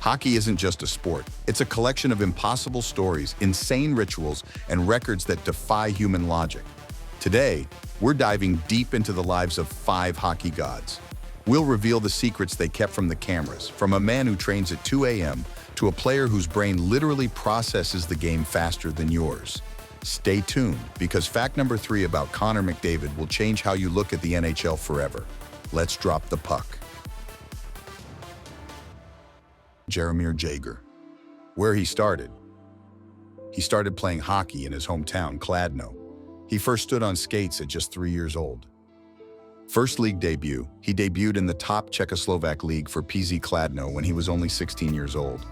Hockey isn't just a sport. It's a collection of impossible stories, insane rituals, and records that defy human logic. Today, we're diving deep into the lives of 5 hockey gods. We'll reveal the secrets they kept from the cameras, from a man who trains at 2 a.m. to a player whose brain literally processes the game faster than yours. Stay tuned, because fact number 3 about Connor McDavid will change how you look at the NHL forever. Let's drop the puck. Jaromir Jagr. Where he started? He started playing hockey in his hometown, Kladno. He first stood on skates at just 3 years old. First league debut, he debuted in the top Czechoslovak league for PZ Kladno when he was only 16 years old.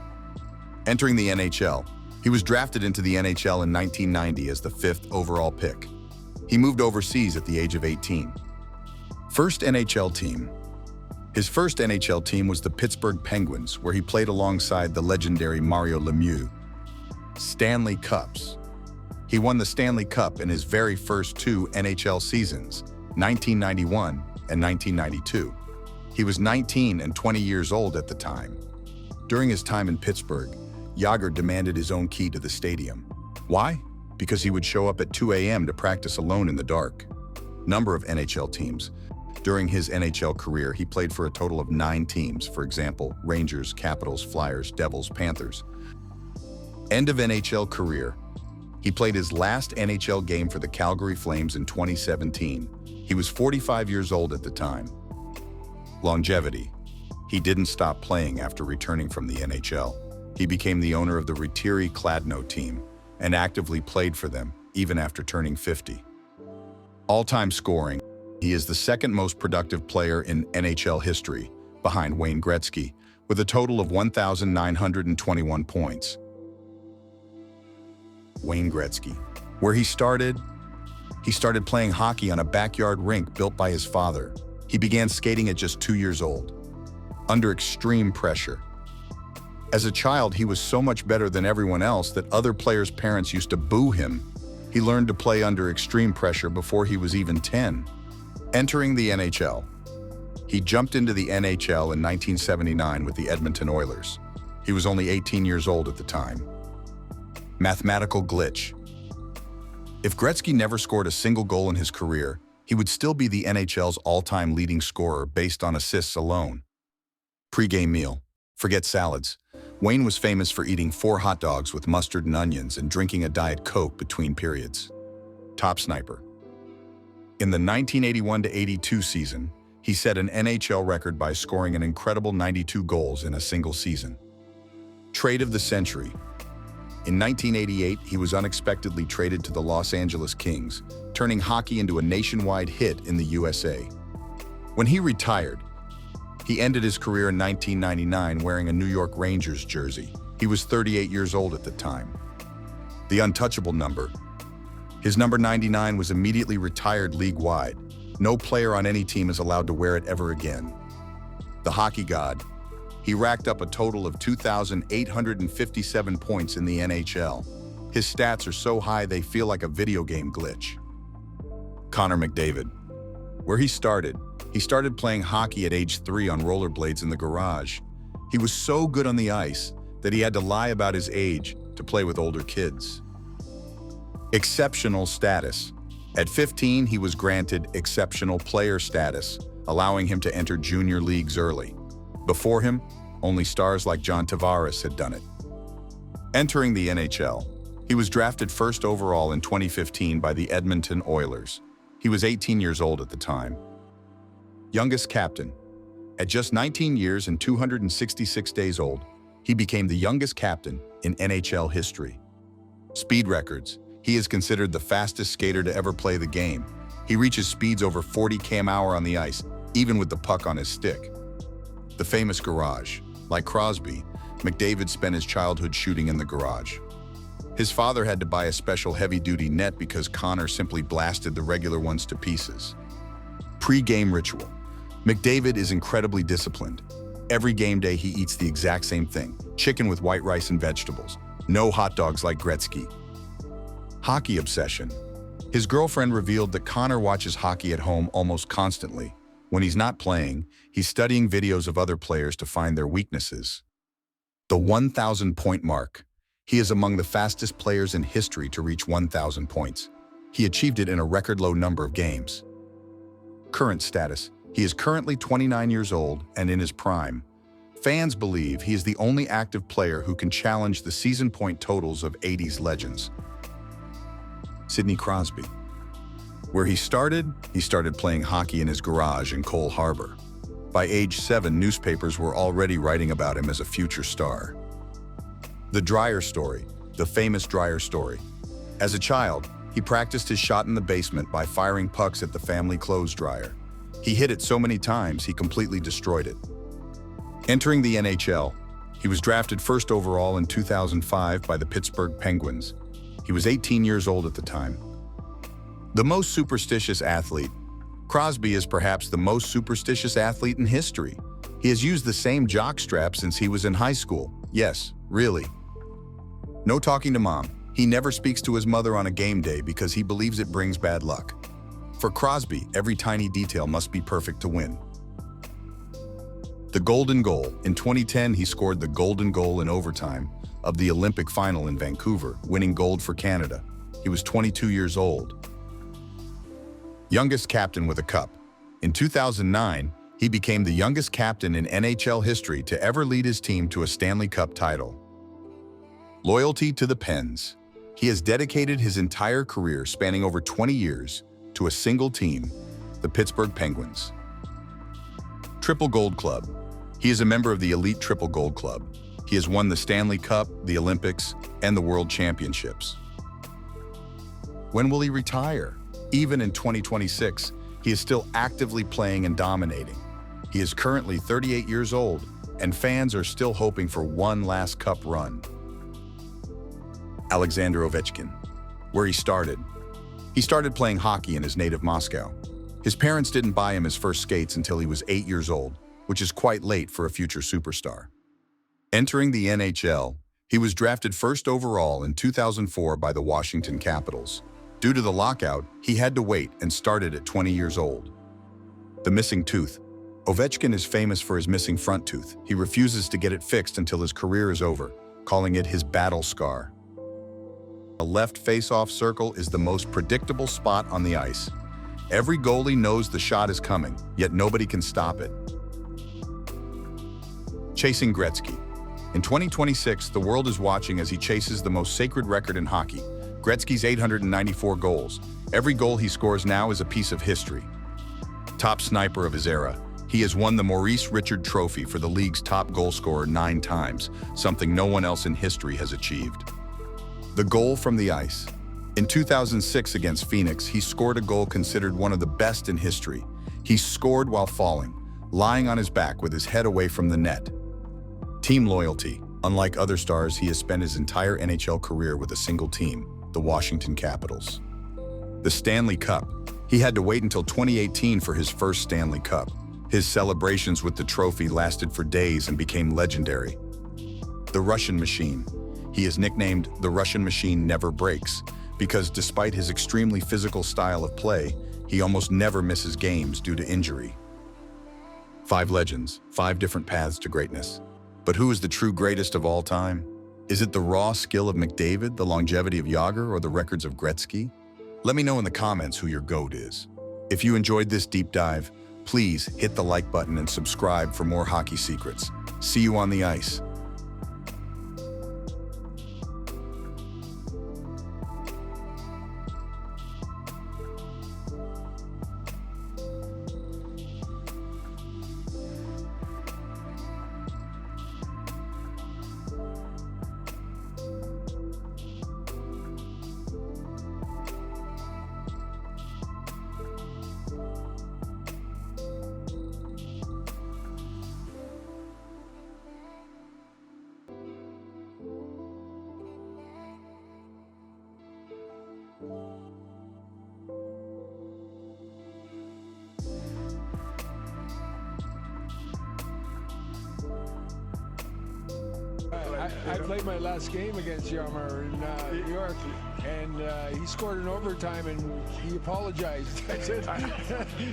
Entering the NHL, he was drafted into the NHL in 1990 as the 5th overall pick. He moved overseas at the age of 18. First NHL team. His first NHL team was the Pittsburgh Penguins, where he played alongside the legendary Mario Lemieux. Stanley Cups. He won the Stanley Cup in his very first 2 NHL seasons, 1991 and 1992. He was 19 and 20 years old at the time. During his time in Pittsburgh, Jagr demanded his own key to the stadium. Why? Because he would show up at 2 a.m. to practice alone in the dark. Number of NHL teams. During his NHL career, he played for a total of 9 teams, for example, Rangers, Capitals, Flyers, Devils, Panthers. End of NHL career. He played his last NHL game for the Calgary Flames in 2017. He was 45 years old at the time. Longevity. He didn't stop playing after returning from the NHL. He became the owner of the Rytiri Kladno team and actively played for them even after turning 50. All-time scoring. He is the second most productive player in NHL history, behind Wayne Gretzky, with a total of 1,921 points. Wayne Gretzky. Where he started playing hockey on a backyard rink built by his father. He began skating at just 2 years old, under extreme pressure. As a child, he was so much better than everyone else that other players' parents used to boo him. He learned to play under extreme pressure before he was even 10. Entering the NHL. He jumped into the NHL in 1979 with the Edmonton Oilers. He was only 18 years old at the time. Mathematical glitch. If Gretzky never scored a single goal in his career, he would still be the NHL's all-time leading scorer based on assists alone. Pre-game meal. Forget salads. Wayne was famous for eating 4 hot dogs with mustard and onions and drinking a Diet Coke between periods. Top sniper. In the 1981-82 season, he set an NHL record by scoring an incredible 92 goals in a single season. Trade of the century. In 1988, he was unexpectedly traded to the Los Angeles Kings, turning hockey into a nationwide hit in the USA. When he retired, he ended his career in 1999 wearing a New York Rangers jersey. He was 38 years old at the time. The untouchable number. His number 99 was immediately retired league-wide. No player on any team is allowed to wear it ever again. The hockey god. He racked up a total of 2,857 points in the NHL. His stats are so high they feel like a video game glitch. Connor McDavid. Where he started playing hockey at age 3 on rollerblades in the garage. He was so good on the ice that he had to lie about his age to play with older kids. Exceptional status. At 15, he was granted exceptional player status, allowing him to enter junior leagues early. Before him, only stars like John Tavares had done it. Entering the NHL. He was drafted first overall in 2015 by the Edmonton Oilers. He was 18 years old at the time. Youngest captain. At just 19 years and 266 days old, he became the youngest captain in NHL history. Speed records. He is considered the fastest skater to ever play the game. He reaches speeds over 40 km/h on the ice, even with the puck on his stick. The famous garage. Like Crosby, McDavid spent his childhood shooting in the garage. His father had to buy a special heavy-duty net because Connor simply blasted the regular ones to pieces. Pre-game ritual. McDavid is incredibly disciplined. Every game day he eats the exact same thing, chicken with white rice and vegetables. No hot dogs like Gretzky. Hockey obsession. His girlfriend revealed that Connor watches hockey at home almost constantly. When he's not playing, he's studying videos of other players to find their weaknesses. The 1,000-point mark. He is among the fastest players in history to reach 1,000 points. He achieved it in a record-low number of games. Current status. He is currently 29 years old and in his prime. Fans believe he is the only active player who can challenge the season point totals of 80s legends. Sidney Crosby. Where he started playing hockey in his garage in Cole Harbor. By age 7, newspapers were already writing about him as a future star. The Dryer story, the famous Dryer story. As a child, he practiced his shot in the basement by firing pucks at the family clothes dryer. He hit it so many times he completely destroyed it. Entering the NHL, he was drafted first overall in 2005 by the Pittsburgh Penguins. He was 18 years old at the time. The most superstitious athlete. Crosby is perhaps the most superstitious athlete in history. He has used the same jockstrap since he was in high school. Yes, really. No talking to mom. He never speaks to his mother on a game day because he believes it brings bad luck. For Crosby, every tiny detail must be perfect to win. The golden goal. In 2010, he scored the golden goal in overtime of the Olympic final in Vancouver, winning gold for Canada. He was 22 years old. Youngest captain with a cup. In 2009, he became the youngest captain in NHL history to ever lead his team to a Stanley Cup title. Loyalty to the Pens. He has dedicated his entire career, spanning over 20 years, to a single team, the Pittsburgh Penguins. Triple Gold Club. He is a member of the elite Triple Gold Club. He has won the Stanley Cup, the Olympics, and the World Championships. When will he retire? Even in 2026, he is still actively playing and dominating. He is currently 38 years old, and fans are still hoping for one last cup run. Alexander Ovechkin. Where he started. He started playing hockey in his native Moscow. His parents didn't buy him his first skates until he was 8 years old, which is quite late for a future superstar. Entering the NHL, he was drafted first overall in 2004 by the Washington Capitals. Due to the lockout, he had to wait and started at 20 years old. The missing tooth. Ovechkin is famous for his missing front tooth. He refuses to get it fixed until his career is over, calling it his battle scar. The left face-off circle is the most predictable spot on the ice. Every goalie knows the shot is coming, yet nobody can stop it. Chasing Gretzky. In 2026, the world is watching as he chases the most sacred record in hockey, Gretzky's 894 goals. Every goal he scores now is a piece of history. Top sniper of his era. He has won the Maurice Richard Trophy for the league's top goal scorer 9 times, something no one else in history has achieved. The goal from the ice. In 2006 against Phoenix, he scored a goal considered one of the best in history. He scored while falling, lying on his back with his head away from the net. Team loyalty. Unlike other stars, he has spent his entire NHL career with a single team, the Washington Capitals. The Stanley Cup. He had to wait until 2018 for his first Stanley Cup. His celebrations with the trophy lasted for days and became legendary. The Russian Machine. He is nicknamed the Russian Machine Never Breaks because despite his extremely physical style of play, he almost never misses games due to injury. 5 legends, 5 different paths to greatness. But who is the true greatest of all time? Is it the raw skill of McDavid, the longevity of Jagr, or the records of Gretzky? Let me know in the comments who your GOAT is. If you enjoyed this deep dive, please hit the like button and subscribe for more hockey secrets. See you on the ice. I played my last game against Jaromir in New York, and he scored in overtime, and he apologized. I said,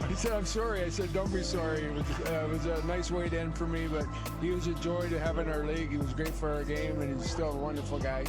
he said, "I'm sorry." I said, "Don't be sorry. It was a nice way to end for me, but he was a joy to have in our league. He was great for our game, and he's still a wonderful guy."